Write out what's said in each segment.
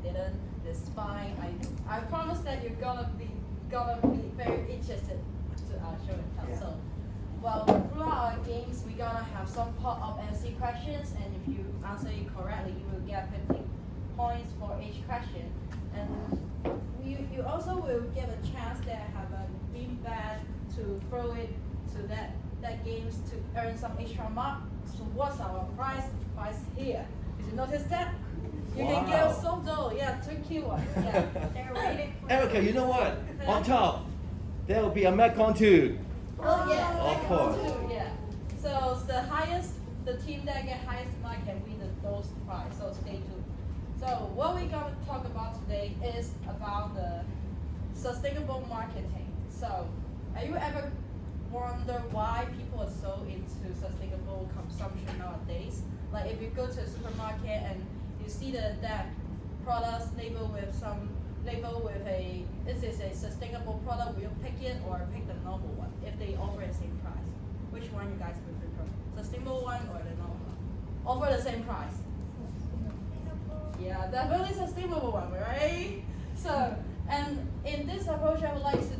Didn't, it's fine. I promise that you're gonna be very interested to show and tell. Yeah. So, well, throughout our games, we're gonna have some pop-up MC questions, and if you answer it correctly, you will get 50 points for each question. And you also will get a chance to have a green bag to throw it to that games to earn some extra mark. So what's our prize here? Did you notice that? You can get a soft dough, yeah, turkey one. Yeah, they're waiting for Erica, you know what? On top, there will be a Metcon too. Oh yeah, Of course. too, yeah. So the team that get highest mark can win those prize. So stay tuned. So what we're gonna talk about today is about the sustainable marketing. So, have you ever wonder why people are so into sustainable consumption nowadays? Like if you go to a supermarket and you see that products labeled with a this is a sustainable product, will you pick it or pick the normal one if they offer the same price? Which one you guys would prefer? Sustainable one or the normal one? Offer the same price. Yeah, definitely sustainable one, right? So, and in this approach, I would like to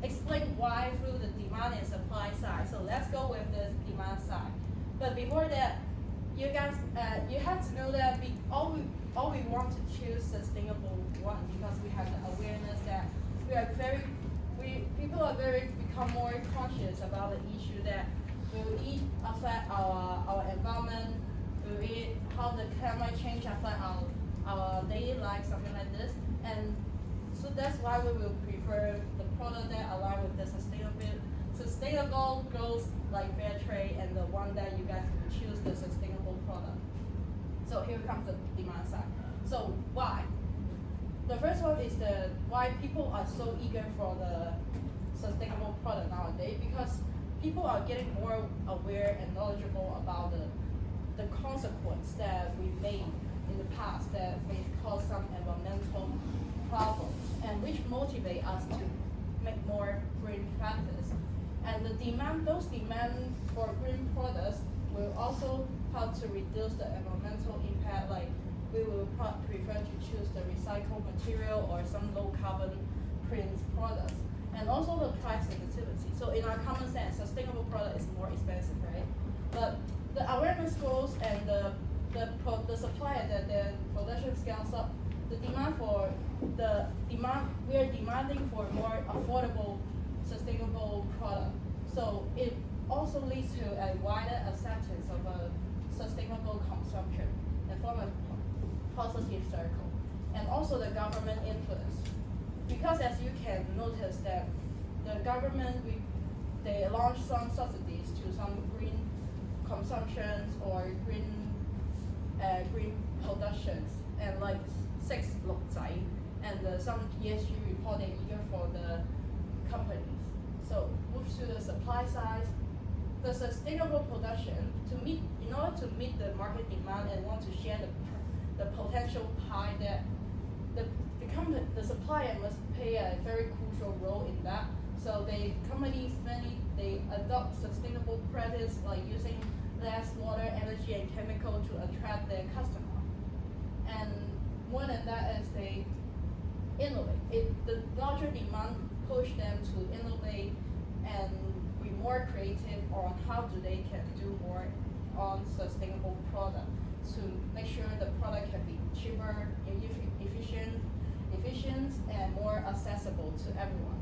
explain why through the demand and supply side. So let's go with the demand side. But before that, you guys, you have to know that all we want to choose sustainable one because we have the awareness that people are very become more conscious about the issue that will it affect our environment, will it how the climate change affect our daily life, something like this, and so that's why we will prefer the product that align with the sustainable goals like fair trade and the one that you guys will choose the sustainable product. So here comes the demand side. So why? The first one is the why people are so eager for the sustainable product nowadays because people are getting more aware and knowledgeable about the consequence that we made in the past that may cause some environmental problems and which motivate us to make more green practice. And those demand for green products will also help to reduce the environmental impact, like we will prefer to choose the recycled material or some low carbon print products. And also the price sensitivity. So in our common sense, sustainable product is more expensive, right? But the awareness goals and the supplier that the production scales up, we are demanding for more affordable, sustainable product. So it also leads to a wider acceptance of a sustainable consumption and form a positive circle. And also the government influence. Because as you can notice that the government, they launch some subsidies to some green consumptions or green productions and like 6 綠仔 and some ESG reporting here for the companies. So move to the supply side, the sustainable production in order to meet the market demand and want to share the potential pie that the supplier must play a very crucial role in that. So they adopt sustainable practice like using less water, energy, and chemical to attract their customer. And more than that is they innovate. The larger demand push them to innovate and be more creative on how they can do more on sustainable product to make sure the product can be cheaper, efficient, and more accessible to everyone.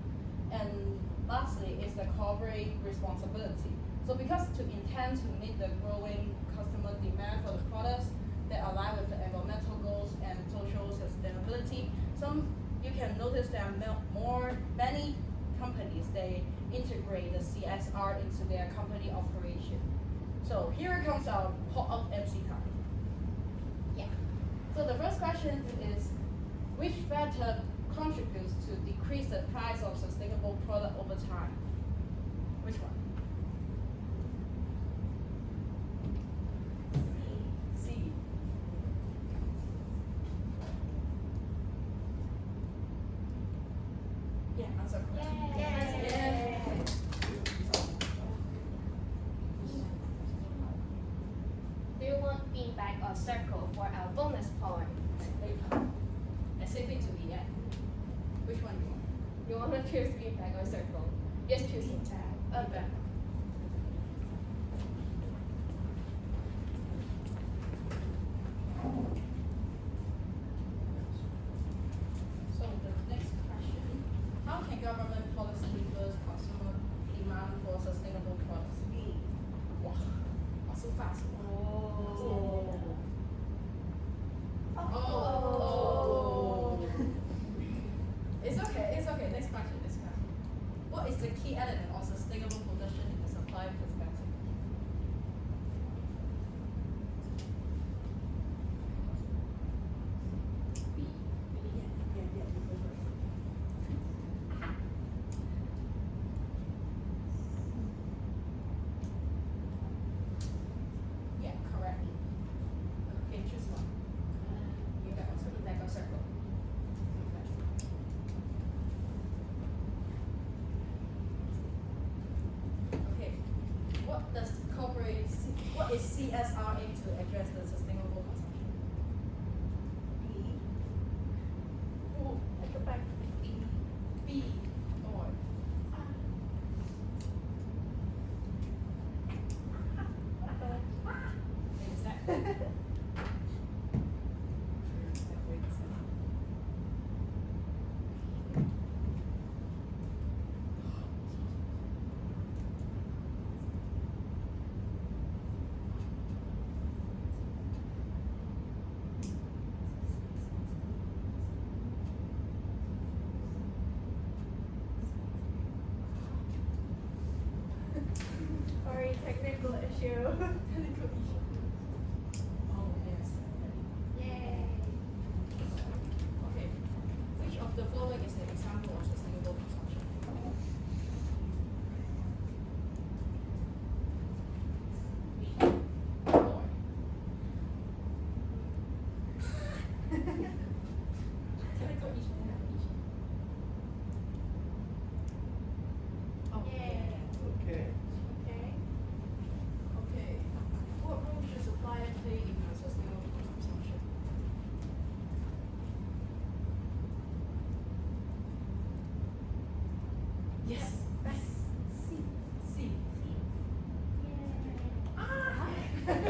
And lastly is the corporate responsibility. So because to intend to meet the growing customer demand for the products that align with the environmental goals and social sustainability, you can notice there are many companies, they integrate the CSR into their company operation. So here comes our pop-up MC time. Yeah. So the first question is, which factor contributes to decrease the price of sustainable product over time? Which one? C. Yeah, answer correct. Yay. Do you want beanbag or circle for our bonus point? wanna choose feedback or circle? Yes, choose feedback. Okay. So the next question, how can government policy influence consumer demand for sustainable products? Wow, so fast. Oh. Oh. It's okay, it's okay. Next question, next question. What is the key element of sustainable production in the supply perspective? Yeah, correct. Okay, choose one. You got also the back of circle. Okay. What is CSR aim to address the sustainable consumption? Oh, at the back. B. Or exactly. Sorry, technical issue. Technical issue. Oh yes. Yay. Okay. Which of the following is an example of sustainable consumption? Or technical issue. Oh Yay. Okay. Okay. Okay. What role should supplier play in a sustainable consumption? Yes. Yes. C. C. Ah. Let's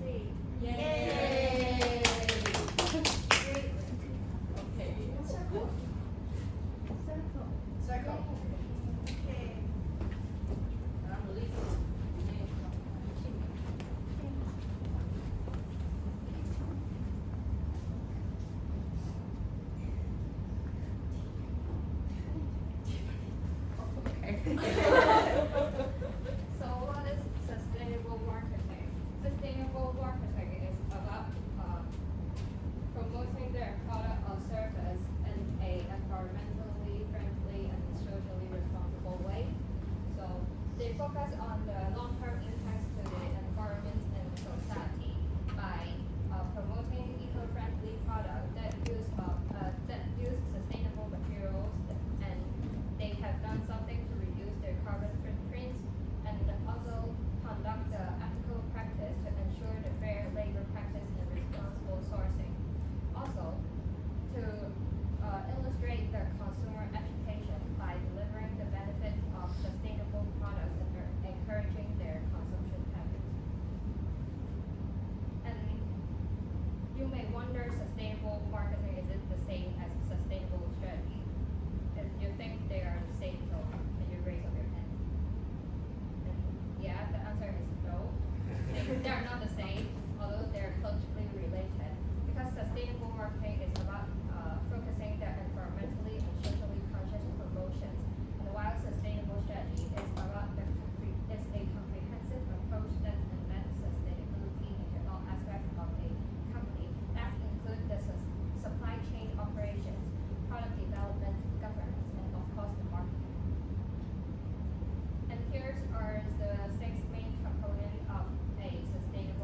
see. Yay. Great. Okay. Circle. Circle. Circle. Okay. And I'm relieved. So what is sustainable marketing? Sustainable marketing is about promoting their product or service in a environmentally friendly and socially responsible way. So they focus on the long-term impacts to the environment and society by promoting eco-friendly products that use sustainable materials, and they have done something to reduce their carbon footprints, and also conduct the ethical practice to ensure the fair labor practice and responsible sourcing. Also, to illustrate the consumer education by delivering the benefits of sustainable products and encouraging their consumption habits. And you may wonder, sustainable marketing, is it the same as sustainable strategy? If you think they are the same, so can you raise up your hand? And yeah, the answer is no. They are not the same, although they're closely related. Because sustainable marketing is about focusing the environmentally and socially conscious promotions, and while sustainable strategy is about is a comprehensive approach that embeds sustainability into all aspects of a company. That include the supply chain operations, product development, governance, and of course the marketing. And here are the 6 main components of a sustainable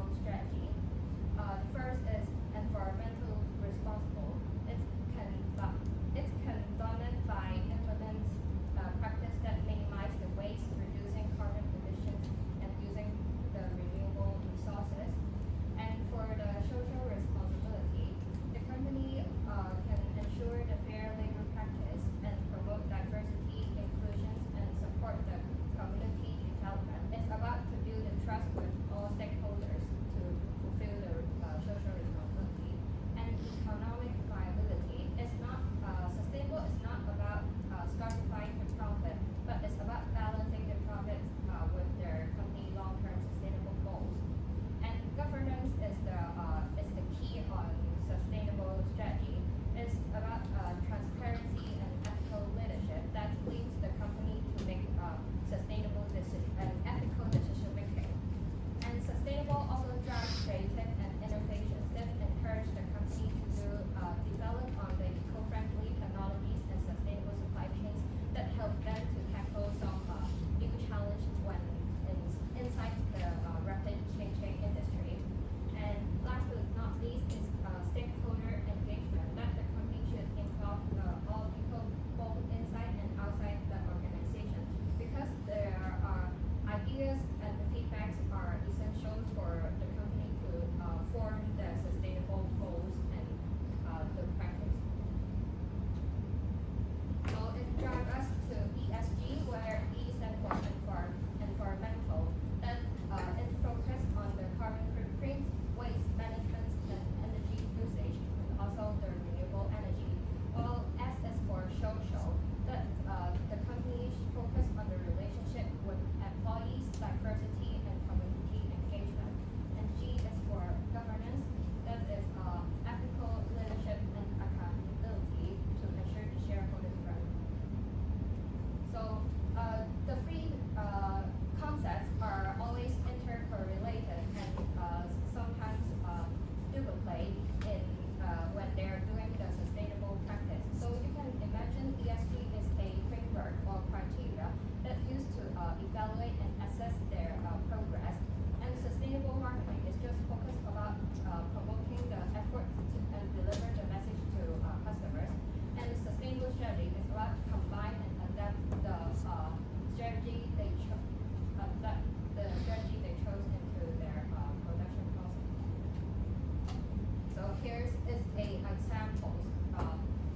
a examples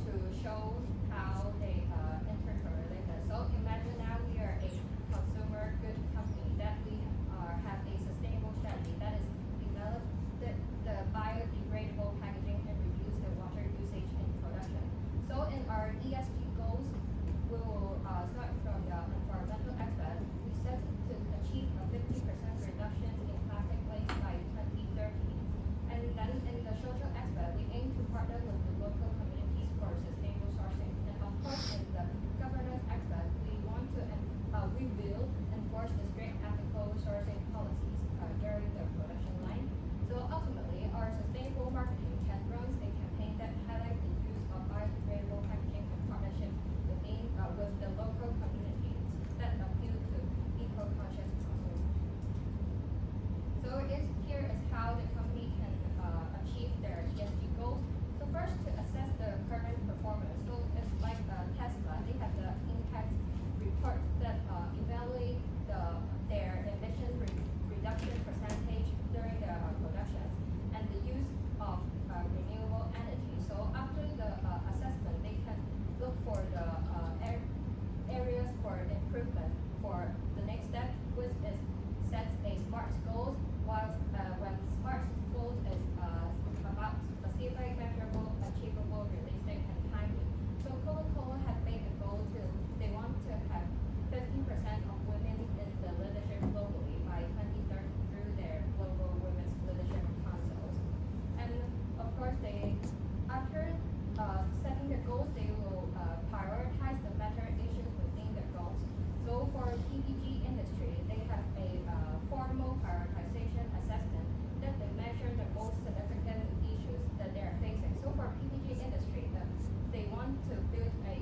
to show how they intercorrelate that. So imagine now we are a consumer good company that we have a sustainable strategy that is develop the biodegradable packaging and reduce the water usage in production. So in our ESG goals, we will start from the environmental aspect. We set to achieve a 50% reduction in plastic waste by 2030. And then in the social aspect, we aim to partner with the local communities for sustainable sourcing. And of course, in the governance aspect, we want to we will enforce the strict ethical sourcing policies during the production line. So ultimately, our sustainable marketing can run a campaign that highlights the use of biodegradable packaging in partnership with the local communities that appeal to eco-conscious consumers. So here is how the company can achieve their ESG goals. So first, to assess the current performance. So it's like Tesla, they have the impact report that evaluate their emission reduction percentage during the production and the use of renewable energy. So after the assessment, they can look for the areas for improvement for the next step, which is set a SMART goals. Whilst when SMART goals is about specific, measurable, achievable, realistic, and timely. So Coca-Cola have made a goal to they want to have 15% of women in the leadership globally by 2030 through their global women's leadership councils. And of course, they after setting the goals, they will prioritize the better issues within the goals. So for PPG industry, they have a formal prioritization assessment that they measure the most significant issues that they are facing. So for PPG industry, they want to build a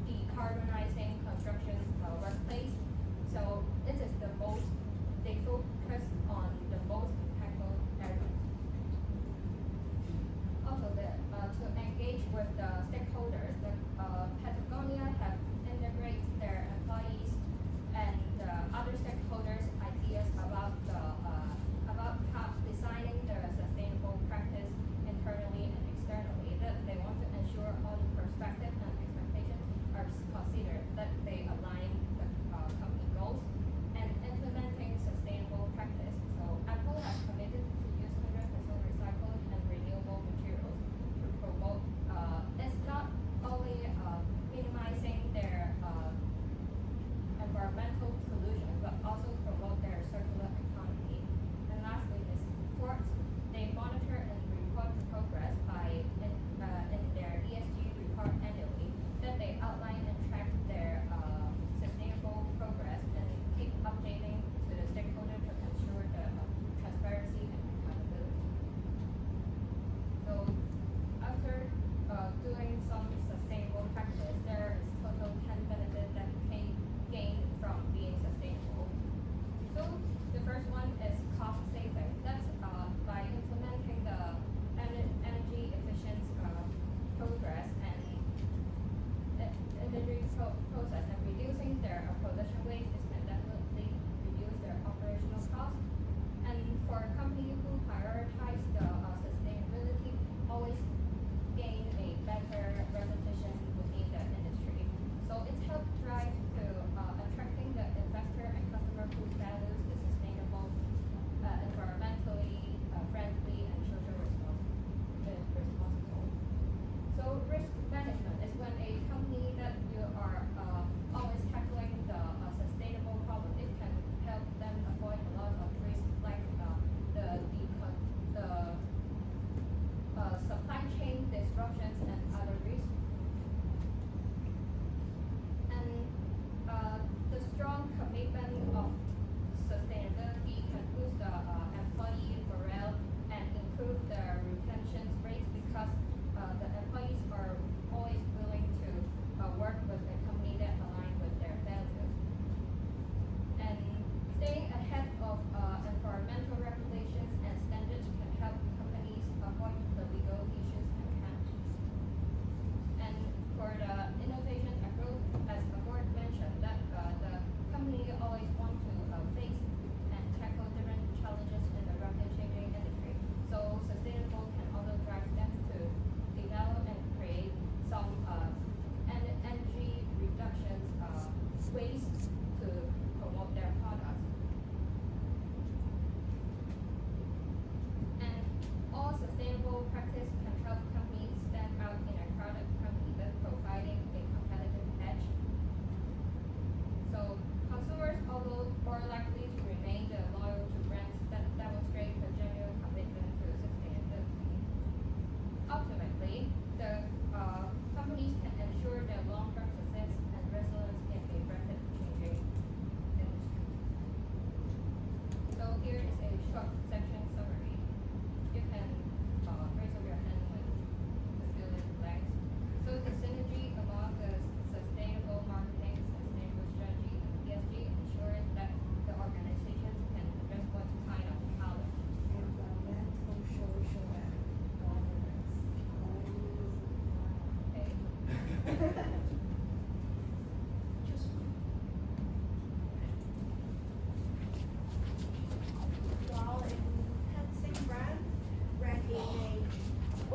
decarbonizing construction workplace. So it is the most, they focus on the most impactful areas. Also, to engage with the stakeholders, the Patagonia have integrated their employees and other stakeholders' ideas about how designing the sustainable practice internally and externally. That they want to ensure all the perspectives and expectations are considered, that they align the company goals and implementing sustainable practice. So Apple has committed to use 100% recycled and renewable materials to promote. It's not only minimizing their environmental pollution, but also promote their circular economy. And lastly is sports. They monitor and report progress by in their ESG report annually, that they outline and track their sustainable progress and keep updating to the stakeholder to ensure the transparency and accountability. So after doing some sustainable practice, there is total 10 benefits that can gain from being sustainable. So the first one is cost saving. That's by implementing the energy efficient progress and energy process and reducing their production waste, this can definitely reduce their operational costs. And for a company who prioritize the sustainability, always gain a better reputation within the industry. So it's helped drive to attracting the investor and customer who values the sustainable, environmentally friendly and social responsible. So risk management is when a company that you are always tackling the sustainable problem. It can help them avoid a lot of risk like the supply chain disruptions and other risks. And the strong commitment of sustainability can boost the employee morale and improve the retention rates because the employees are always willing to work with a company that align with their values. And staying ahead of environmental regulations and standards can help companies avoid the legal issues and penalties.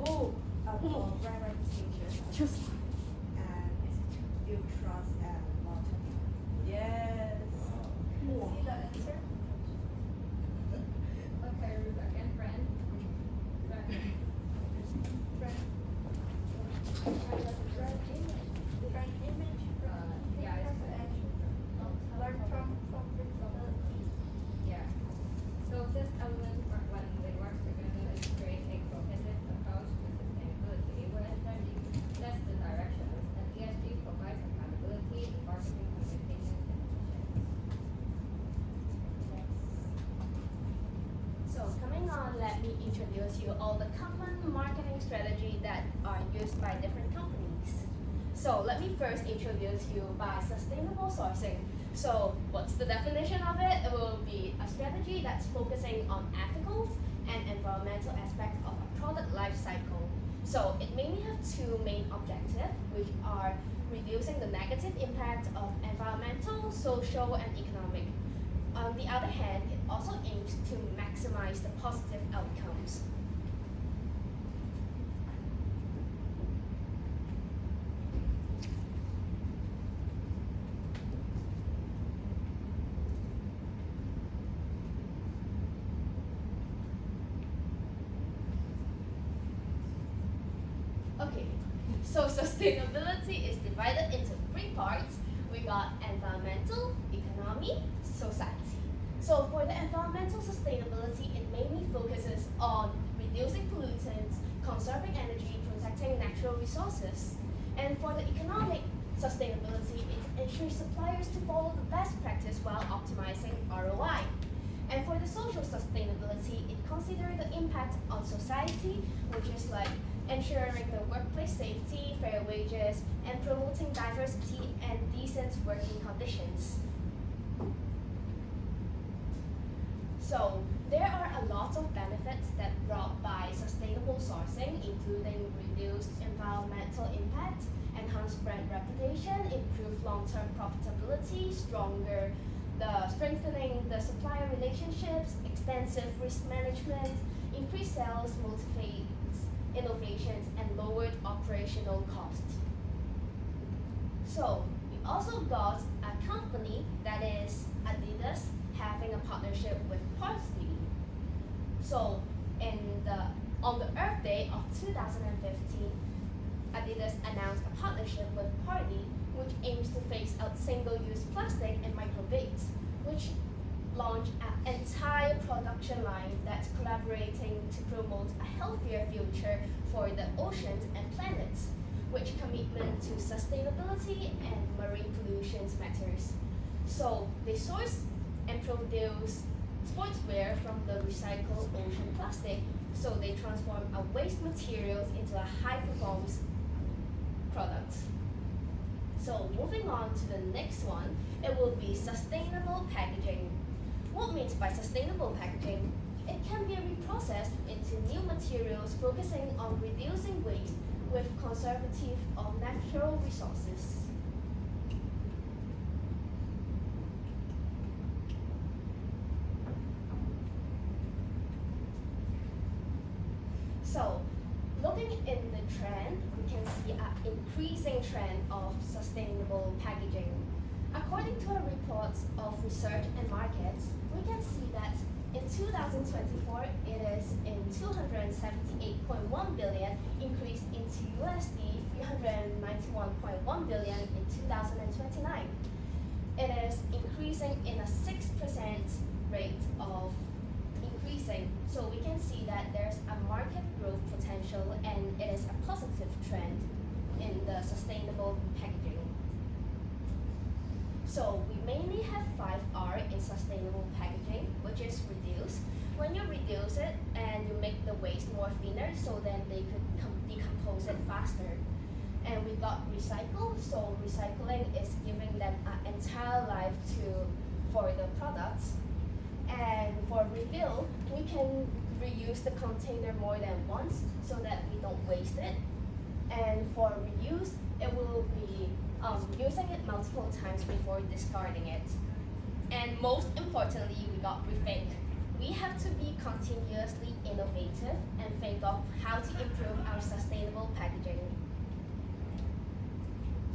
Oh. Right teachers and build trust and long-term. Yes. See the answer? Okay, Rebecca and Fran. Yeah, it's Learn from yeah. So this element, when they work together, is create a cohesive approach to sustainability, where energy sets the directions, and ESG provides accountability, marketing, communication, and efficiency. So coming on, let me introduce you all the common marketing strategy that are used by different companies. So let me first introduce you by sustainable sourcing. So what's the definition of it? It will be a strategy that's focusing on ethical and environmental aspects of a product life cycle. So it mainly have two main objectives, which are reducing the negative impact of environmental, social, and economic. On the other hand, it also aims to maximize the positive outcomes. Okay, so sustainability is divided into three parts. We got environmental, economy, society. So for the environmental sustainability, it mainly focuses on reducing pollutants, conserving energy, protecting natural resources. And for the economic sustainability, it ensures suppliers to follow the best practice while optimizing ROI. And for the social sustainability, it considers the impact on society, which is like ensuring the workplace safety, fair wages, and promoting diversity and decent working conditions. So there are a lot of benefits that brought by sustainable sourcing, including reduced environmental impact, enhanced brand reputation, improved long-term profitability, strengthening the supplier relationships, extensive risk management, increased sales, motivates innovations, and lowered operational costs. So we also got a company that is Adidas having a partnership with Parsley. So on the Earth Day of 2015, Adidas announced a partnership with Parsley, which aims to phase out single-use plastic and microbeads, which launched an entire production line that's collaborating to promote a healthier future for the oceans and planets, which commitment to sustainability and marine pollution matters. So they source and produce sportswear from the recycled ocean plastic, so they transform a waste materials into a high performance product. So moving on to the next one, it will be sustainable packaging. What means by sustainable packaging? It can be reprocessed into new materials focusing on reducing waste with conservative of natural resources. So, looking in the trend, we can see an increasing trend of sustainable packaging. According to a report of research and markets, we can see that in 2024, it is in 278.1 billion, increased into USD 391.1 billion in 2029. It is increasing in a 6% rate of increasing. So we can see that there's a market growth potential and it is a positive trend in the sustainable packaging. So we mainly have 5R in sustainable packaging, which is reduce. When you reduce it and you make the waste more thinner, so then they could decompose it faster. And we got recycle, so recycling is giving them an entire life for the products. And for refill, we can reuse the container more than once so that we don't waste it. And for reuse, it will be using it multiple times before discarding it. And most importantly, we got rethink. We have to be continuously innovative and think of how to improve our sustainable packaging.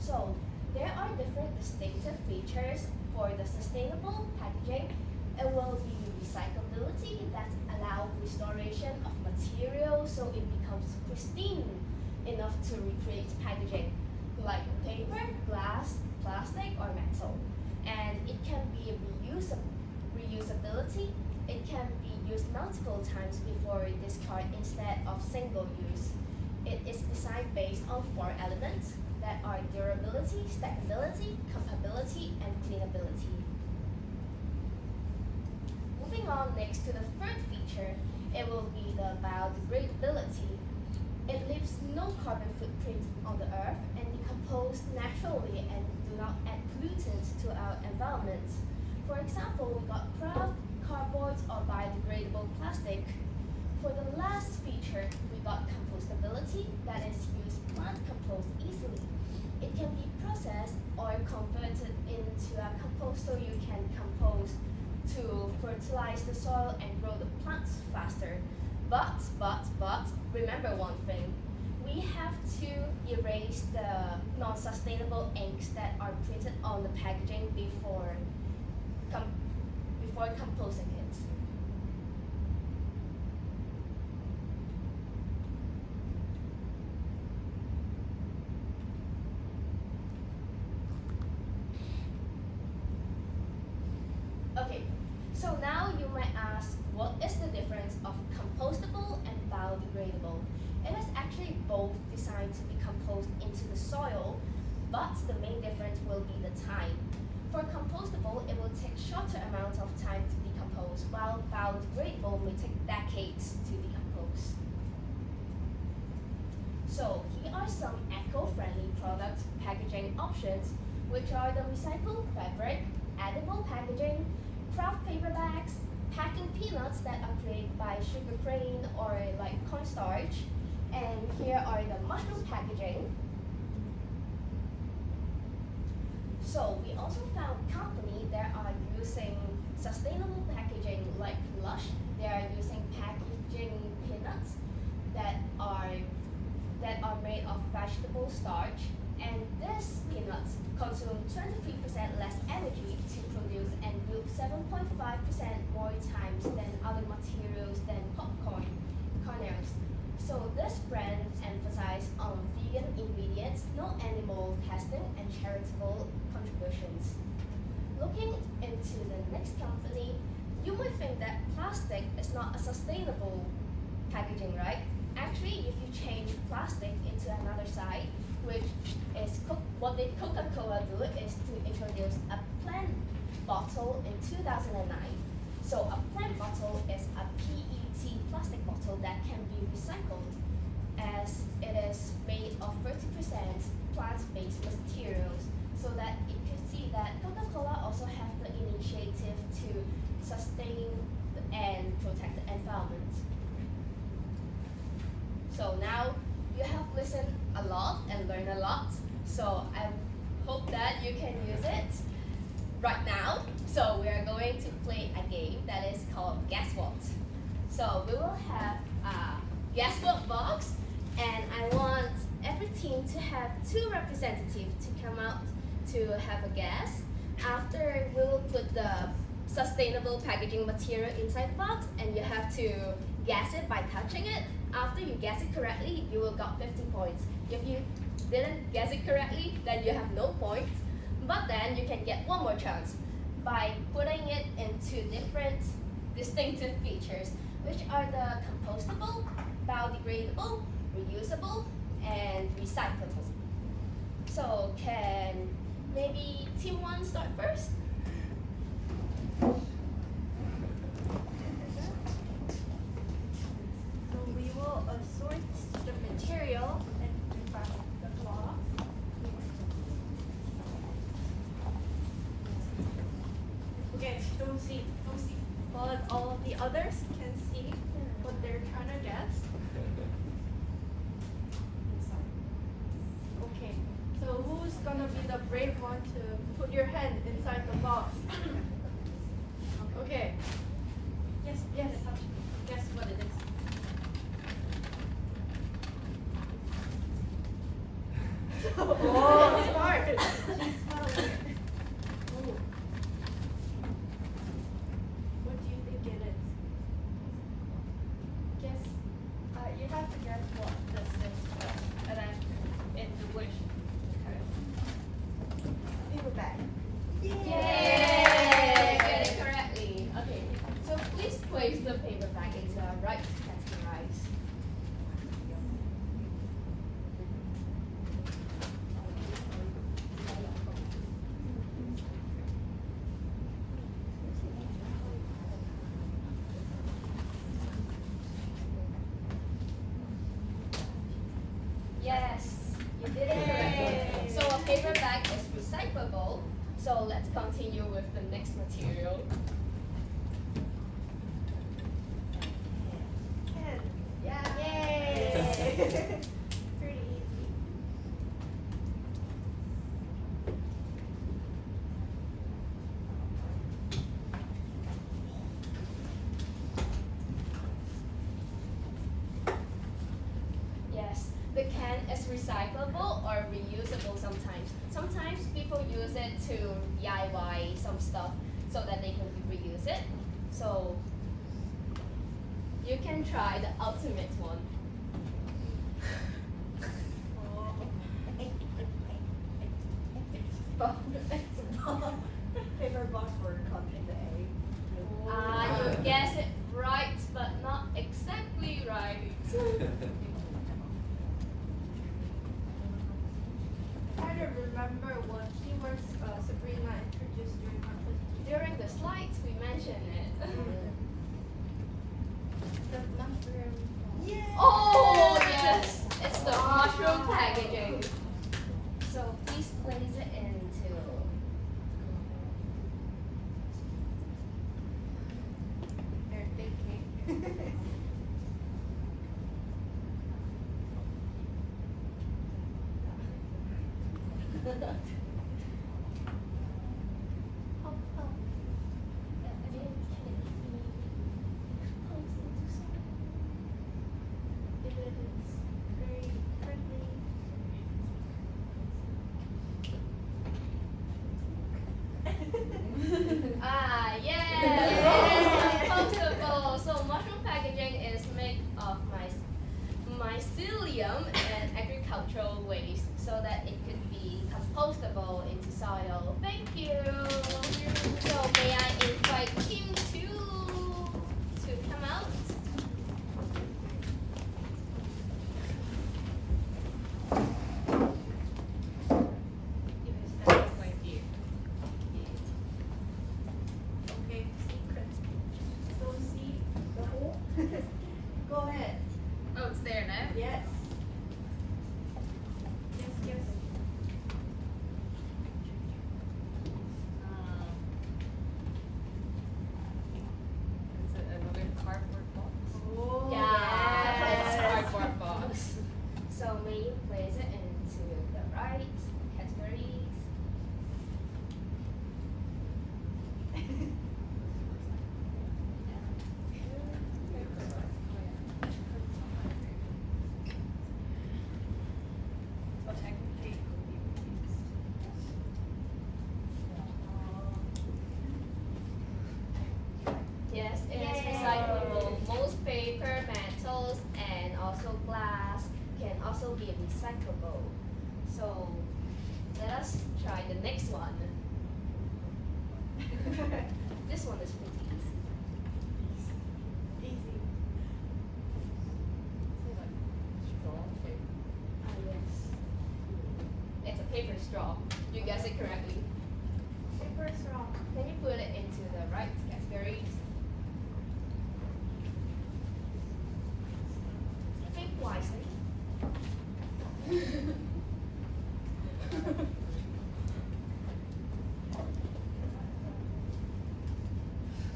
So there are different distinctive features for the sustainable packaging. It will be recyclability that allow restoration of material so it becomes pristine enough to recreate packaging like paper, glass, plastic, or metal. And it can be reusability. It can be used multiple times before discard instead of single use. It is designed based on 4 elements that are durability, stackability, compatibility, and cleanability. Moving on next to the third feature, it will be the biodegradability. It leaves no carbon footprint on the earth and decomposes naturally and do not add pollutants to our environment. For example, we got kraft, cardboard, or biodegradable plastic. For the last feature, we got compostability, that is use plant compost easily. It can be processed or converted into a compost so you can compost to fertilize the soil and grow the plants faster. But, remember one thing. We have to erase the non-sustainable inks that are printed on the packaging before composting it. Okay, so now you might ask, what is the difference of compostable and biodegradable? It is actually both designed to be composed into the soil, but the main difference will be the time. For compostable, it will take shorter amounts of time to decompose, while biodegradable may take decades to decompose. So here are some eco-friendly product packaging options, which are the recycled fabric, edible packaging, craft paper bags, packing peanuts that are created by sugar cane or like cornstarch, and here are the mushroom packaging. So we also found companies that are using sustainable packaging like Lush. They are using packaging peanuts that are made of vegetable starch, and these peanuts consume 23% less energy to produce and wield 7.5% more times than other materials than popcorn kernels. So this brand emphasizes on vegan ingredients, no animal testing, and charitable contributions. Looking into the next company, you might think that plastic is not a sustainable packaging, right? Actually, if you change plastic into another side, which is what the Coca-Cola do is to introduce a plant bottle in 2009. So a plant bottle is a PET plastic bottle that can be recycled, as it is made of 30% plant-based materials, so that you can see that Coca-Cola also have the initiative to sustain and protect the environment. So now you have listened a lot and learned a lot, so I hope that you can use it right now. So we are going to play a game that is called Guess What. So we will have a Guess What box, and I want every team to have 2 representatives to come out to have a guess. After, we will put the sustainable packaging material inside the box, and you have to guess it by touching it. After you guess it correctly, you will got 50 points. If you didn't guess it correctly, then you have no points. But then you can get one more chance by putting it into different distinctive features, which are the compostable, biodegradable, reusable, and recyclable. So can maybe team 1 start first? So we will assort the material and prepare the cloth. Okay, don't see. But all of the others can see what they're trying to guess. Okay, so who's gonna be the brave one to put your hand inside the box? Okay. Yes. Guess what it is. Oh, smart. She's smart. Oh. What do you think it is? Guess you have to guess what this is first, and then it's which. Paper bag. Yay! Get it correctly. Okay, so please place the paper bag into the right categorize. Yes, you did it correctly. So a paper bag is recyclable. So let's continue with the next material. Pen. Yeah. Yay! Pretty easy. Yes, the can is recyclable or reusable sometimes. Sometimes people use it to DIY some stuff so that they can reuse it. So you can try the ultimate one. Paper box for copying the A. You guess it right, but not exactly right. I don't remember what keywords Sabrina introduced during our presentation. During the slides, we mentioned it. The mushroom. Yeah. Oh, yes, it's the mushroom packaging. So please place it into. They're thinking. Help, help. It is very friendly. Yes, it is compostable. So mushroom packaging is made of mycelium and agricultural waste, so that it could be compostable into soil. Thank you. So may I invite Kim to come out? Okay, secret. Don't see the hole. Go ahead. Oh, it's there now? Yes. Yes, yes. Is it another cardboard box? Oh, Yeah, It's yes. a cardboard box. So may you place it into the right categories. Well, technically, it could be reused. Yes, it is Yay. recyclable. Most paper, metals, and also glass can also be recyclable. So let us try the next one. This one is pretty easy. Easy. Ah, yes. It's a paper straw. You guessed it correctly. Paper straw. Can you put it into the right categories? Think wisely.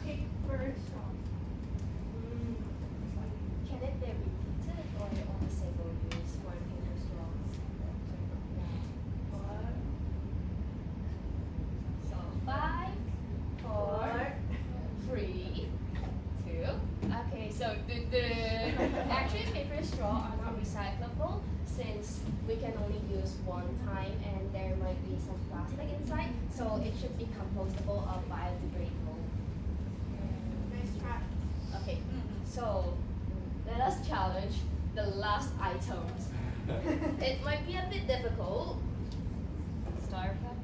Paper straw. Can it be repeated or only single use for paper straws? What? So 5, 4, 3, recyclable since we can only use one time and there might be some plastic inside, so it should be compostable or biodegradable. Nice try. Okay, so let us challenge the last items. It might be a bit difficult. Styrofoam?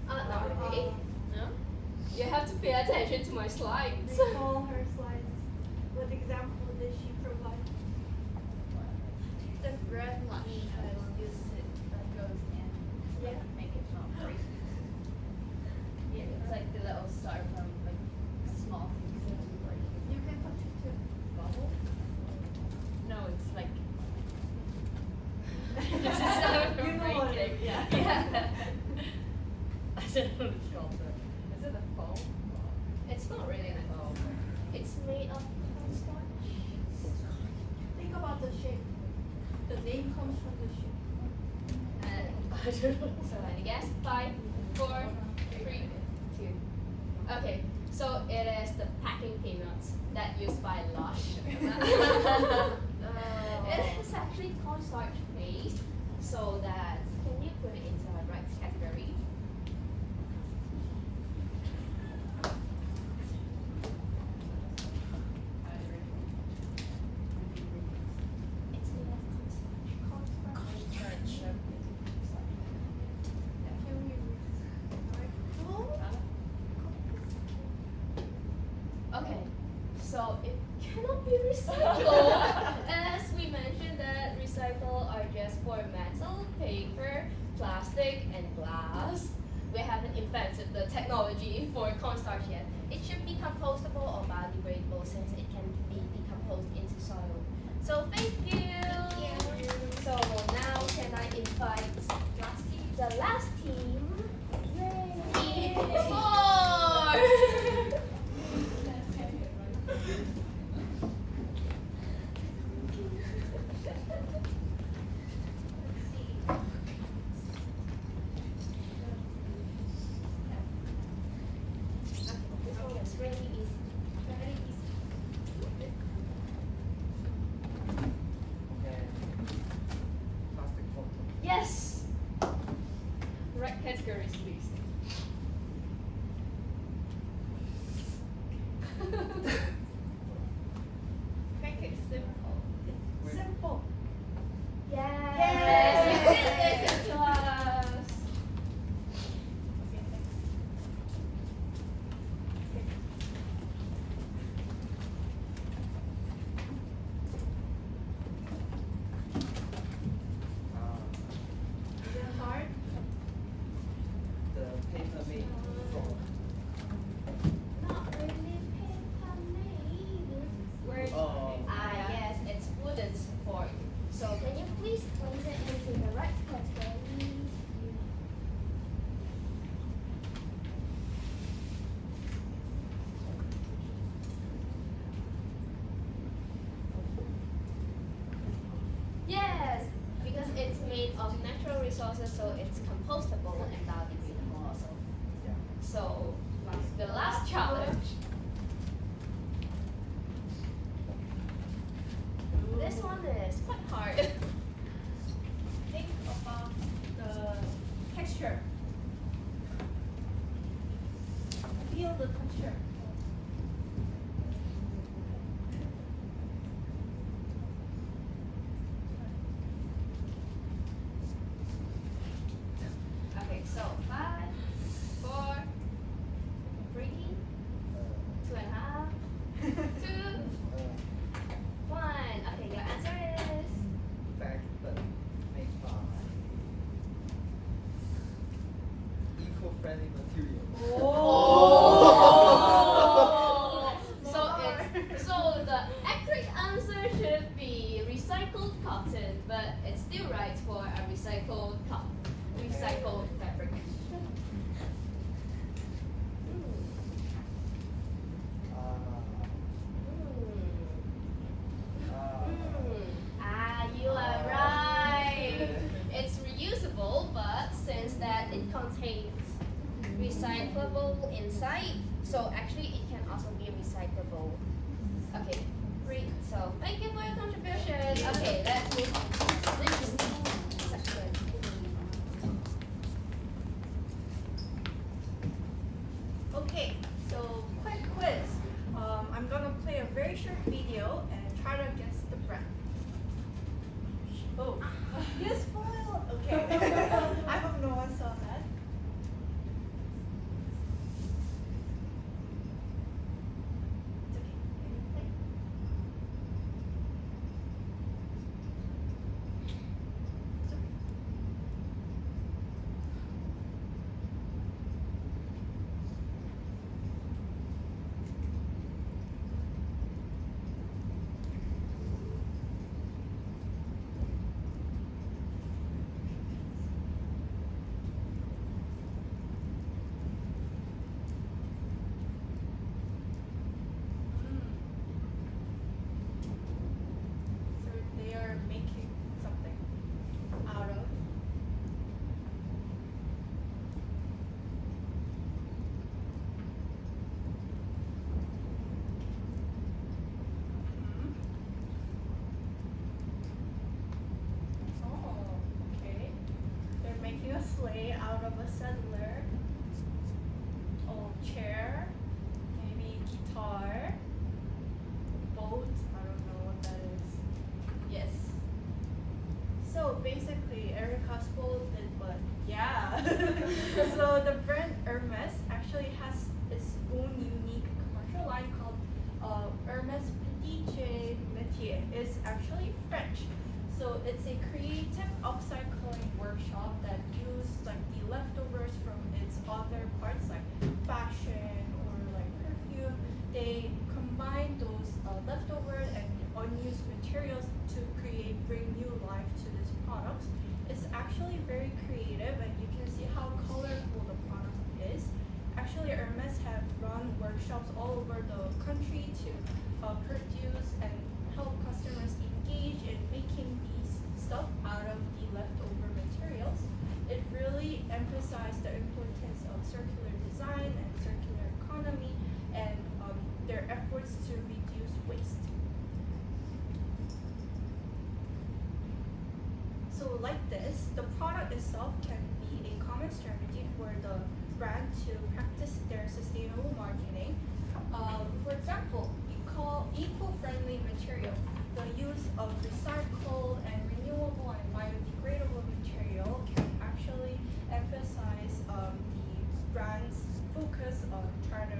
Not really. No? You have to pay attention to my slides. Recall her slides. What example did she provide? The bread mush, I will use it that goes in. Yeah. Make it not break. Yeah, it's like the little styrofoam, like Small pieces of break. You can touch it too. Bubble? No, it's like. This is styrofoam You know what it breaking. is, yeah. Yeah. I don't know what it's called, but is it a foam? It's not really a foam. It's made of cornstarch. Think about the shape. The name comes from the shape. I don't know. So any guess? 5, 4, 3, 2. Okay, so it is the packing peanuts that used by Lush. It is actually cornstarch based, so that can you put it into the right category? It's made of cornstarch. Can we recycle? Okay, so it cannot be recycled. As we mentioned that recycle are just for metal, paper, plastic, and glass. We haven't invented the technology for cornstarch yet. It should be compostable or biodegradable since it can be decomposed into soil. So thank you. So now can I invite the last team? Team 4. It's really easy. Very easy. Plastic photo. Yes. Right categories, please. Make it simple. Simple. Yes. Yay. You did listen to us. Is it hard? The paper made from. Not really paper made. Where is Oh. Yes, it's wooden support. So can you please place it into the right category? Yes, because it's made of natural resources, so it's compostable and biodegradable also. Yeah. So the last challenge. This one is quite hard. Think about the texture. Feel the texture. Okay, so 5, 4, 3, 2.5, 2, 1. Okay, your answer is Fact, but made by eco-friendly material. So the accurate answer should be recycled cotton, but it's still right for a recycled recycled fabric. You are right. It's reusable, but since that it contains recyclable inside, so actually it can also be recyclable. Okay, great. So thank you for your contribution. Okay, let's move Oh, you spoiled. Okay. I hope no one saw that. It's okay. Maybe play. It's okay. So they are making something out of. Mhm. Oh, okay. They're making a sleigh out of a settler. Oh, chair, maybe guitar, boat. I don't know what that is. Yes. So basically, Erica spoiled it, but yeah. So the brand Hermes actually has its own unique commercial line called Hermes PDJ Métier. It's actually French. So it's a creative upcycling workshop that use like the leftovers from its other parts like fashion or like perfume. They combine those leftover and unused materials to bring new life to these products. It's actually very creative and you can see how colorful the product is. Actually, Hermes have run workshops all over the country to produce and help customers engage in making these stuff out of the leftover materials. It really emphasized the importance of circular design and circular economy and their efforts to reduce waste. So like this, the product itself can be a common strategy for the brand to practice their sustainable marketing. For example, you call eco-friendly material. The use of recycled and renewable and biodegradable material can actually emphasize the brand's focus on trying to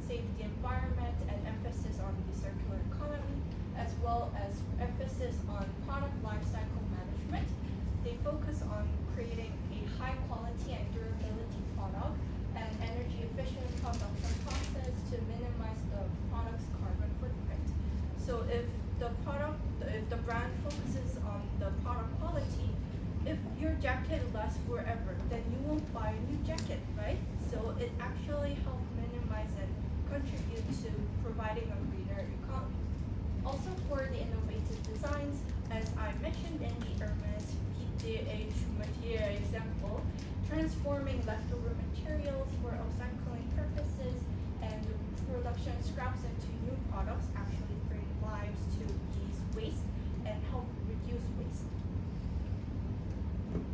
save the environment and emphasis on the circular economy, as well as emphasis on product lifecycle management. They focus on creating a high quality and durability product and energy efficient production process to minimize the product's carbon footprint. So if the brand focuses on the product quality, if your jacket lasts forever, then you won't buy a new jacket, right? So it actually helps minimize and contribute to providing a greener economy. Also for the innovative designs, as I mentioned in the Hermes PDH Métier example, transforming leftover materials for upcycling purposes and production scraps into new products actually bring lives to these waste and help reduce waste.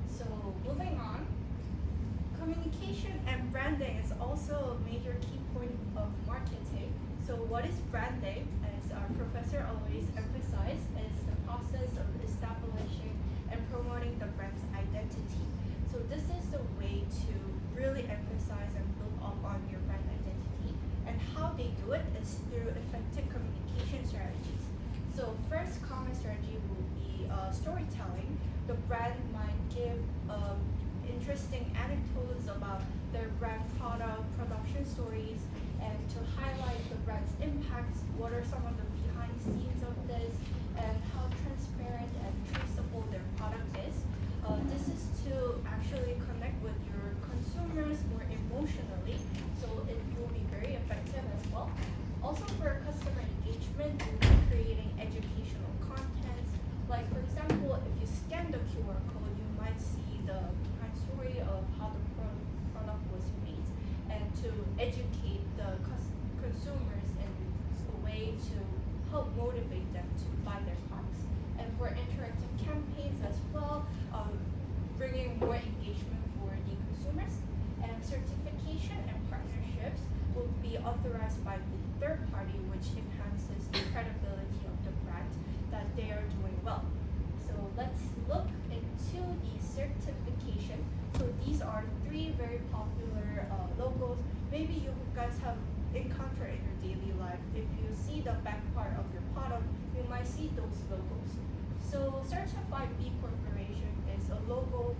So moving on, communication and branding is also a major key point of marketing. So what is branding? As our professor always emphasizes, is the process of establishing and promoting the brand's identity. So this is the way to really emphasize and build up on your brand identity. And how they do it is through effective communication strategies. So first common strategy will be storytelling. The brand might give interesting anecdotes about their brand product, production stories, and to highlight the brand's impacts, what are some of the behind the scenes of this, and how transparent and traceable their product is. This is to actually connect with your consumers more emotionally, so it will be very effective as well. Also for customer engagement, we'll be creating educational contents. Like for example, if you scan the QR code, you might see the behind story of how the product was made, and to educate the consumers in a way to help motivate them to buy their products. And for interactive campaigns as well, bringing more engagement for the consumers. And certification and partnerships will be authorized by the third party, which enhances the credibility of the brand that they are doing well. So let's to the certification. So these are three very popular logos. Maybe you guys have encountered in your daily life. If you see the back part of your product, you might see those logos. So Certified B Corporation is a logo,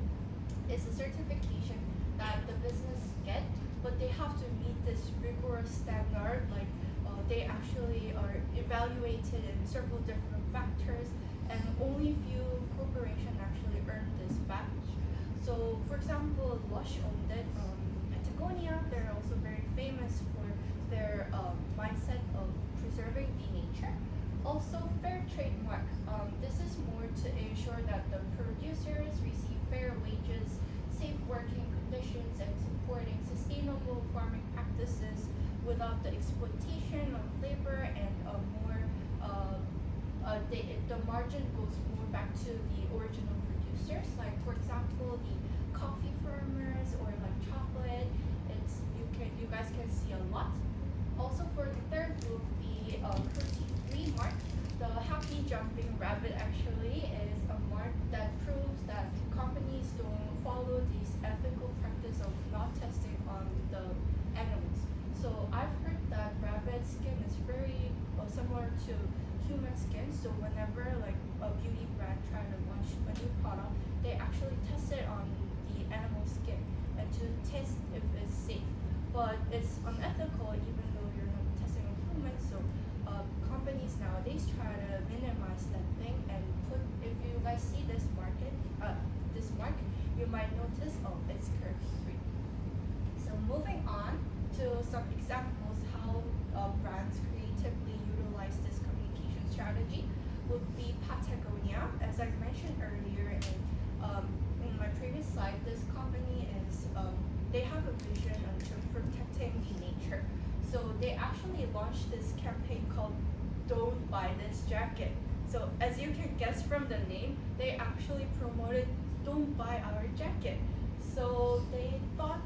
it's a certification that the business get, but they have to meet this rigorous standard. Like they actually are evaluated in several different factors, and only few corporations actually earn this badge. So, for example, Lush owned it. Patagonia, they're also very famous for their mindset of preserving the nature. Also, fair trade mark. This is more to ensure that the producers receive fair wages, safe working conditions, and supporting sustainable farming practices without the exploitation of labor and the margin goes more back to the original producers. Like for example, the coffee farmers or like chocolate. You guys can see a lot. Also for the third group, the cruelty-free mark. The happy jumping rabbit actually is a mark that proves that companies don't follow these ethical practice of not testing on the animals. So I've heard that rabbit skin is very similar to human skin. So whenever like a beauty brand try to launch a new product, they actually test it on the animal skin and to test if it's safe. But it's unethical even though you're not testing on humans. So companies nowadays try to minimize that thing and put. If you guys see this mark, you might notice it's curse free. So moving on to some examples how brands creatively utilize this communication strategy would be Patagonia. As I mentioned earlier in my previous slide, this company is they have a vision into protecting the nature. So they actually launched this campaign called "Don't Buy This Jacket." So as you can guess from the name, they actually promoted "Don't Buy Our Jacket." So they thought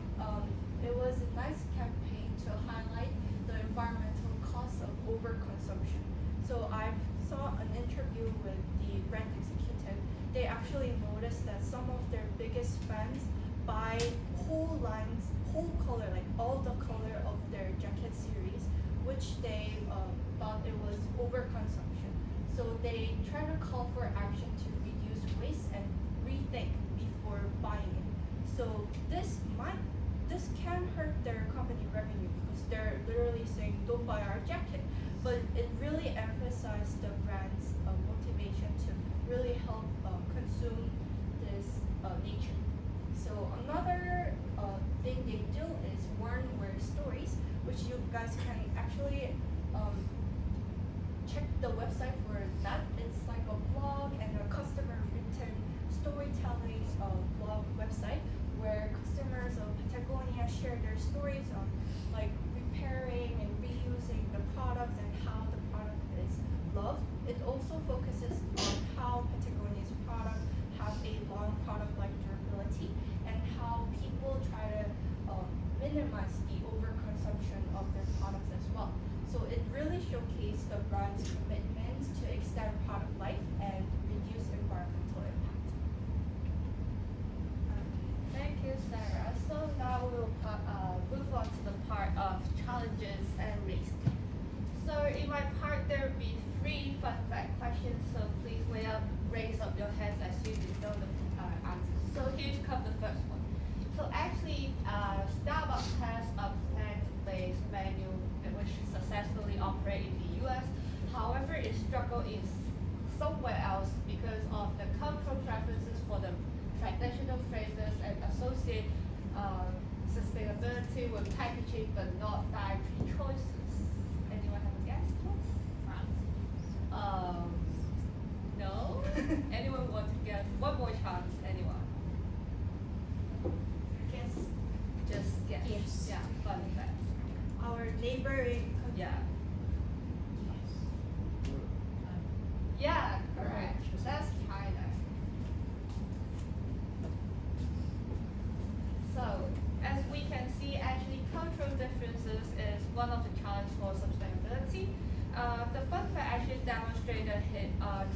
it was a nice campaign to highlight the environmental costs of overconsumption. So I saw an interview with the brand executive. They actually noticed that some of their biggest fans buy whole lines, whole color, like all the color of their jacket series, which they thought it was overconsumption. So they try to call for action to reduce waste and rethink before buying it. So this can hurt their company revenue because they're literally saying don't buy our jacket, but it really emphasized the brand's motivation to really help consume this nature. So another thing they do is Worn Wear Stories, which you guys can actually check the website for that. It's like a blog and a customer written storytelling blog website where customers of Patagonia share their stories on like repairing and reusing the products and how the product is loved. It also focuses on how Patagonia's product have a long product life durability and how people try to minimize the overconsumption of their products as well. So it really showcased the brand's commitments to extend product life and reduce environmental impact. Thank you, Sarah. So now we will move on to the part of challenges and risks. So in my part, there will be 3 fun fact questions. So please raise up your hands as you know the answers. So here comes the first one. So actually, Starbucks has a plant-based menu which successfully operates in the U.S. However, it struggles in somewhere else because of the cultural preferences for the traditional phrases and associate sustainability with packaging but not dietary choices. Anyone have a guess? France. No? Anyone want to guess? One more chance, anyone? Guess Just guess. Yes. Yeah, fun fact. our neighboring country. Yeah. Yeah, correct. That's China. So, as we can see, actually, cultural differences is one of the challenges for sustainability. The fun fact actually demonstrated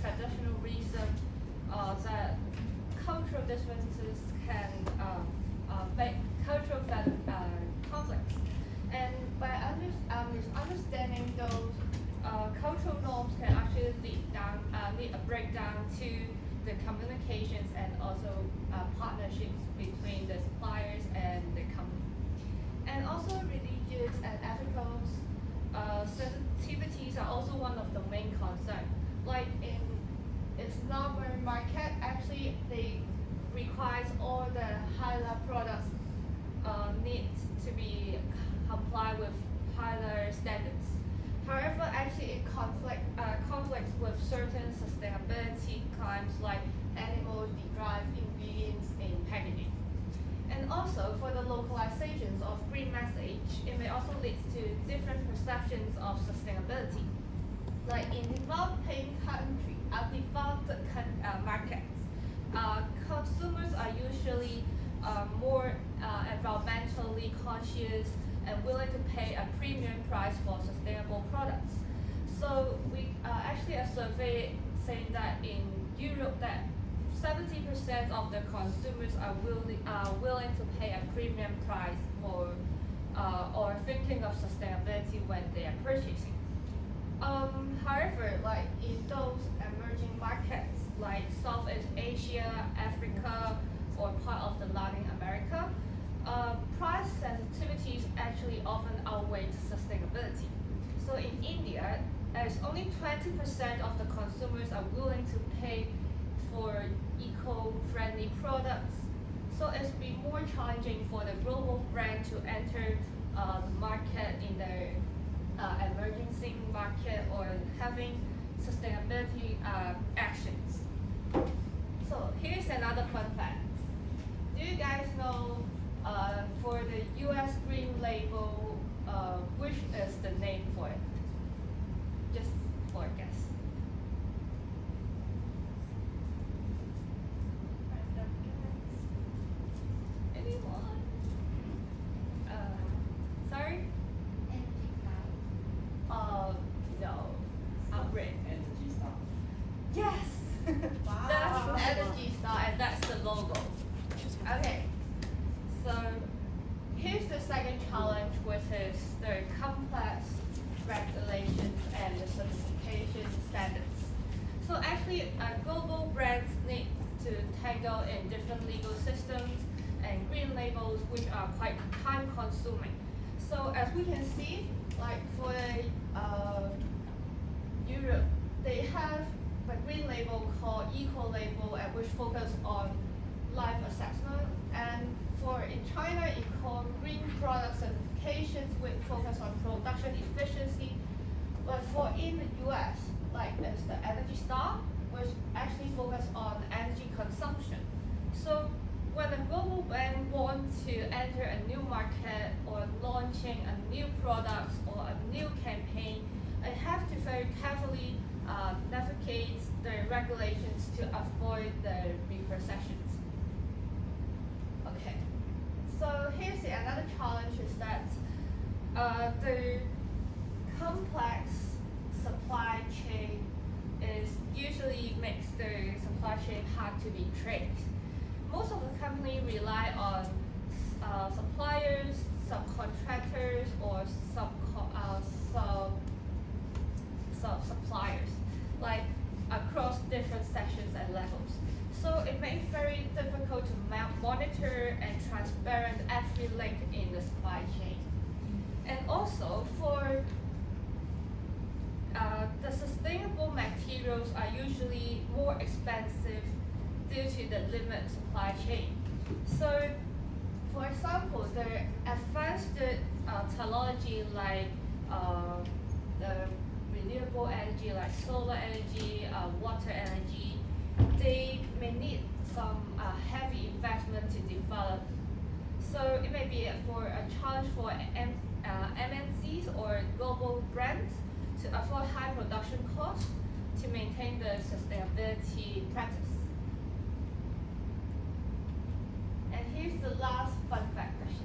traditional reason that cultural cultural differences can make cultural conflicts. And by understanding those cultural norms can actually lead a breakdown to the communications and also partnerships between the suppliers and the company. And also religious and ethical sensitivities are also one of the main concerns. Like in Islamic market, actually they requires all the halal products needs to be comply with halal standards. However, actually it conflicts with certain sustainability claims like animal-derived ingredients in packaging. And also for the localizations of green message, it may also lead to different perceptions of sustainability. Like in developed markets, consumers are usually more environmentally conscious and willing to pay a premium price for sustainable products. So we actually a survey saying that in Europe that 70% of the consumers are willing to pay a premium price for or thinking of sustainability when they are purchasing. However, like in those emerging markets like Southeast Asia, Africa, or part of the Latin America, price sensitivities actually often outweigh sustainability. So in India, as only 20% of the consumers are willing to pay for eco-friendly products, so it's been more challenging for the global brand to enter the market in the emerging market or having sustainability actions. So here's another fun fact. Do you guys know for the US green label, which is the name for it? Just for a guess. Anyone? Sorry? No. Outbreak. Energy Star. Yes! Wow. That's Energy Star and that's the logo. Okay. So here's the second challenge, which is the complex regulations and the certification standards. So actually, global brands need to tangle in different legal systems and green labels, which are quite time consuming. So as we can see, like for Europe, they have a green label called Eco Label, which focus on life assessment. And for in China, it called Green Product Certifications, which focus on production efficiency. But for in the US, like it's the Energy Star, which actually focus on energy consumption. So when a global brand wants to enter a new market or launching a new product or a new campaign, it have to very carefully navigate the regulations to avoid the repercussions. Okay, so here's another challenge is that the complex supply chain is usually makes the supply chain hard to be traced. Most of the company rely on suppliers, subcontractors, or suppliers, like across different sections and levels. So it makes it very difficult to monitor and transparent every link in the supply chain. And also for the sustainable materials are usually more expensive due to the limited supply chain. So for example, the advanced technology like the renewable energy like solar energy, water energy, they may need some heavy investment to develop. So it may be for a challenge for MNCs or global brands to afford high production costs to maintain the sustainability practice. And here's the last fun fact questions.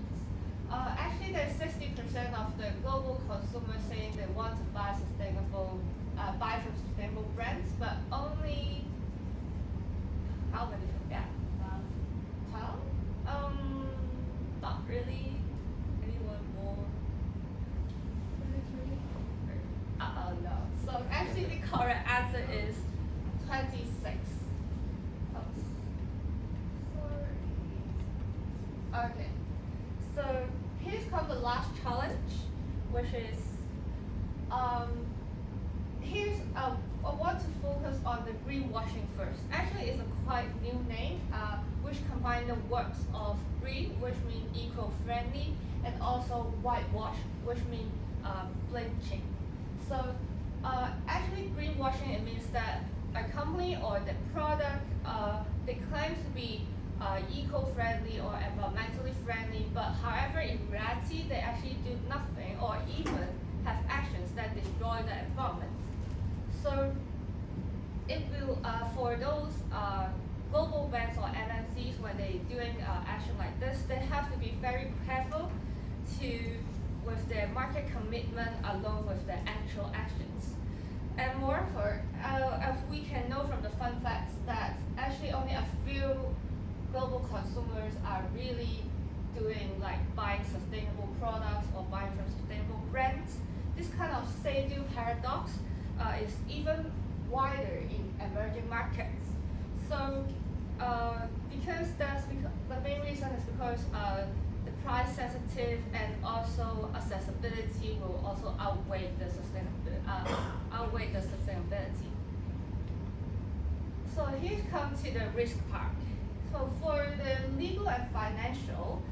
Actually, there's 60% of the global consumers saying they want to buy buy from sustainable brands, but only how many? Yeah. correct answer is 26. Oh, sorry. Okay. So here's come the last challenge, which is here's I want to focus on the greenwashing first. Actually, it's a quite new name, which combines the words of green, which means eco-friendly, and also whitewash, which means bleaching. So actually, greenwashing, it means that a company or the product they claim to be eco-friendly or environmentally friendly, but however in reality they actually do nothing or even have actions that destroy the environment. So it will for those global brands or MNCs when they doing action like this, they have to be very careful with their market commitment along with their actual actions. And moreover, as we can know from the fun facts that actually only a few global consumers are really doing like buying sustainable products or buying from sustainable brands. This kind of say-do paradox is even wider in emerging markets. So the main reason is because the price sensitive and also accessibility will also outweigh the sustainability. So here's come to the risk part. So for the legal and financial,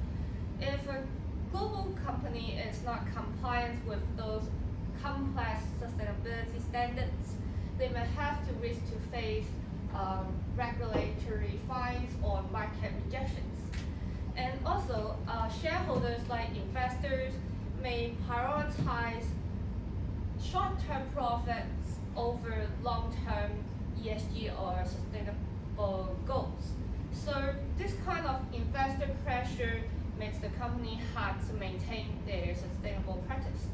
if a global company is not compliant with those complex sustainability standards, they may have to risk to face regulatory fines or market rejections. And also, shareholders like investors may prioritize short-term profits over long-term ESG or sustainable goals. So this kind of investor pressure makes the company hard to maintain their sustainable practice.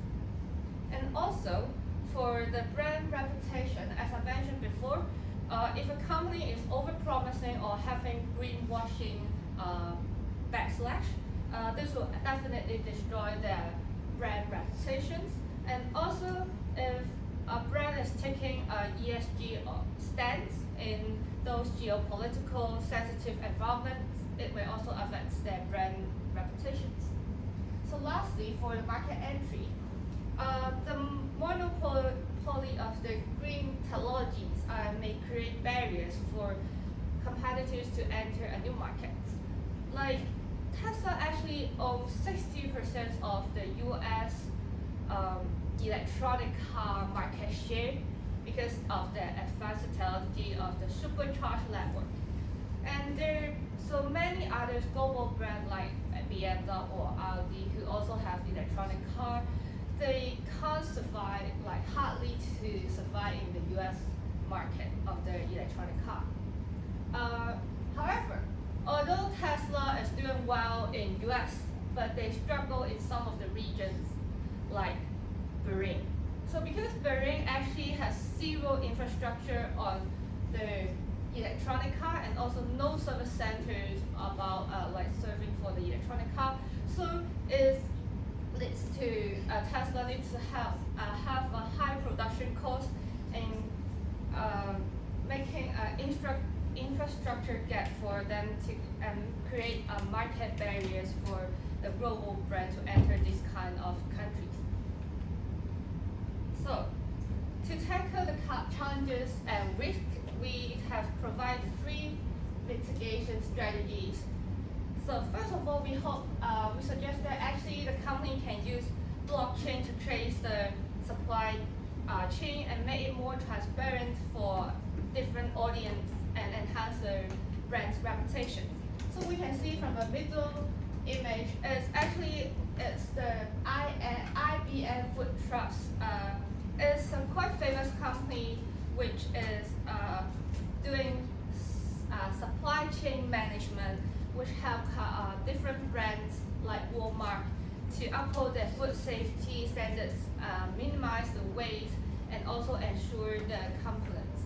And also, for the brand reputation, as I mentioned before, if a company is overpromising or having greenwashing backslash, this will definitely destroy their brand reputations. And also, if a brand is taking a ESG stance in those geopolitical sensitive environments, it may also affect their brand reputations. So lastly, for the market entry, the monopoly of the green technologies may create barriers for competitors to enter a new market. Like Tesla actually owns 60% of the US electronic car market share because of the advanced technology of the supercharged network. And there are so many other global brands like BMW or Audi who also have electronic car. They can't survive, like hardly to survive in the US market of the electronic car. However, although Tesla is doing well in US, but they struggle in some of the regions like Bahrain. So because Bahrain actually has zero infrastructure on the electronic car and also no service centers about like serving for the electronic car, so it leads to Tesla needs to have a high production cost in making an infrastructure gap for them to create market barriers for the global brand to enter this kind of countries. So, to tackle the challenges and risks, we have provided 3 mitigation strategies. So first of all, we suggest that actually the company can use blockchain to trace the supply chain and make it more transparent for different audience and enhance the brand's reputation. So we can see from the middle image, it's the IBM Food Trust. It's a quite famous company which is doing supply chain management, which help different brands like Walmart to uphold their food safety standards, minimize the waste, and also ensure the compliance.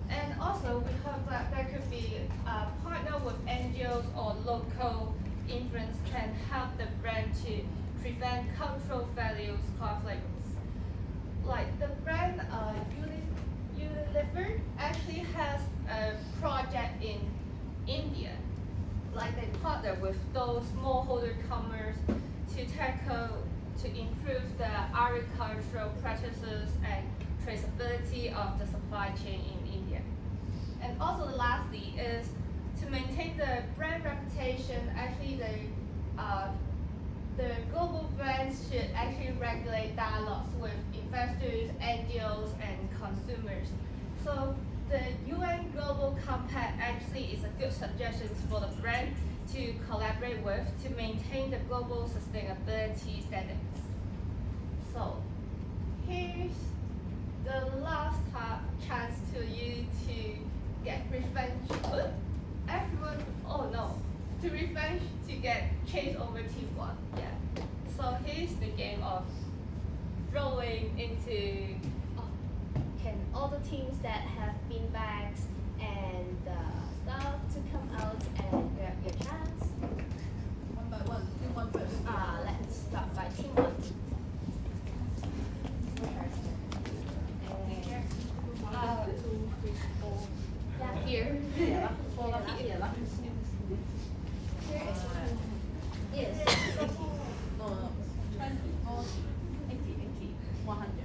And also, we hope that there could be a partner with NGOs or local influence can help the brand to prevent cultural values conflicts. Like the brand Unilever actually has a project in India. Like they partner with those smallholder commerce to improve the agricultural practices and traceability of the supply chain in India. And also lastly is to maintain the brand reputation. Actually, the global brands should actually regulate dialogues with investors, NGOs, and consumers. So the UN Global Compact actually is a good suggestion for the brand to collaborate with to maintain the global sustainability standards. So here's the last chance to you to get revenge. Everyone, oh no, to revenge to get chased over team one. Yeah. So here's the game of throwing into. Can all the teams that have beanbags and stuff to come out and grab your chance? One by one, team one first. Let's start by team one. One, two, three, four. Yeah, here. Four lah, here lah. Here is yes. No, 20, 80, 100.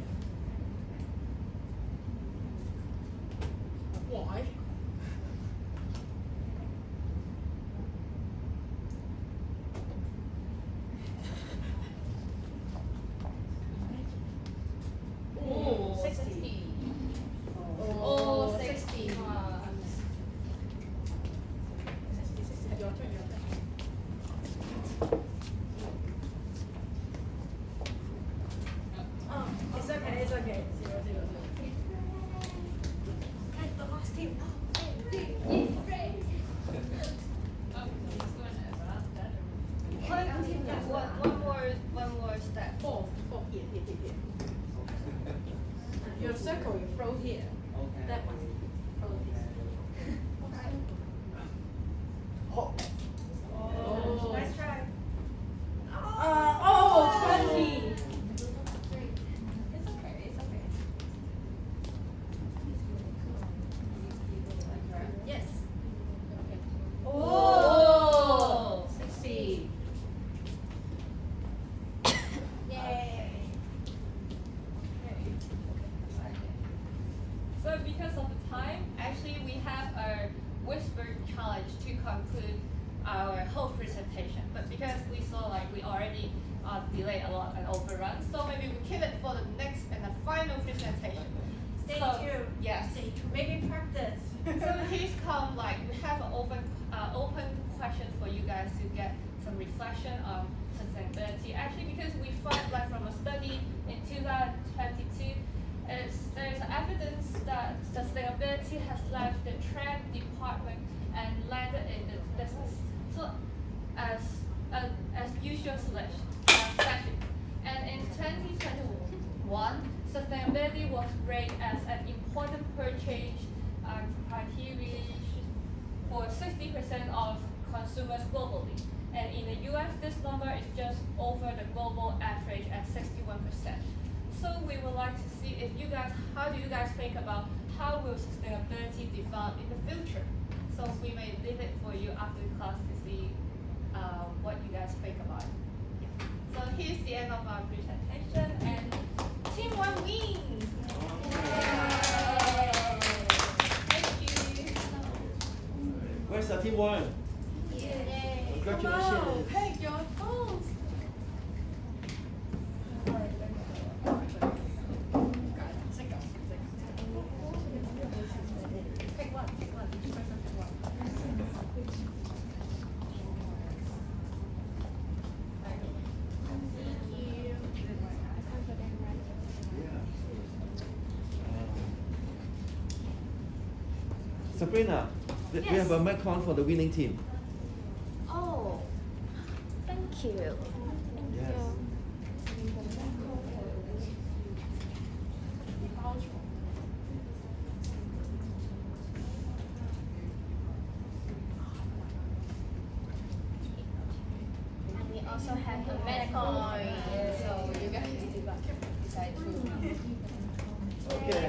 Why? Oh, 60. Oh, 60. 60, your turn, your turn. It's okay, it's okay. 0, 0, 0. Okay, the last team. One more step. Four, here. Your circle, you throw here. That one, throw this. Oh, Nice try. 20. It's okay. Yes. Oh, 60. Yay. So because of the time, actually we have a whisper challenge to conclude our whole presentation. But because we saw like we already delayed a lot and overrun, so maybe we keep it for the next and the final presentation. Stay So, tuned. Yes. Maybe practice. So here's come like we have an open question for you guys to get some reflection on sustainability. Actually, because we find like from a study in 2022, there's evidence that sustainability has left the trade department and landed in the business. So as usual session, and in 2021, sustainability was rated as an important purchase criteria for 60% of consumers globally. And in the US, this number is just over the global average at 61%. So we would like to see if you guys, how do you guys think about how will sustainability develop in the future? So we may leave it for you after the class to see what you guys think about it. Yeah. So here's the end of our presentation, and Team 1 wins! Thank you! Where's the team one? Yay. Congratulations. Take your phones. Take one. Each person take one. Sabrina, we have a microphone for the winning team. Oh, thank you. Yes. And we also have a medical. So you guys decide to. Okay.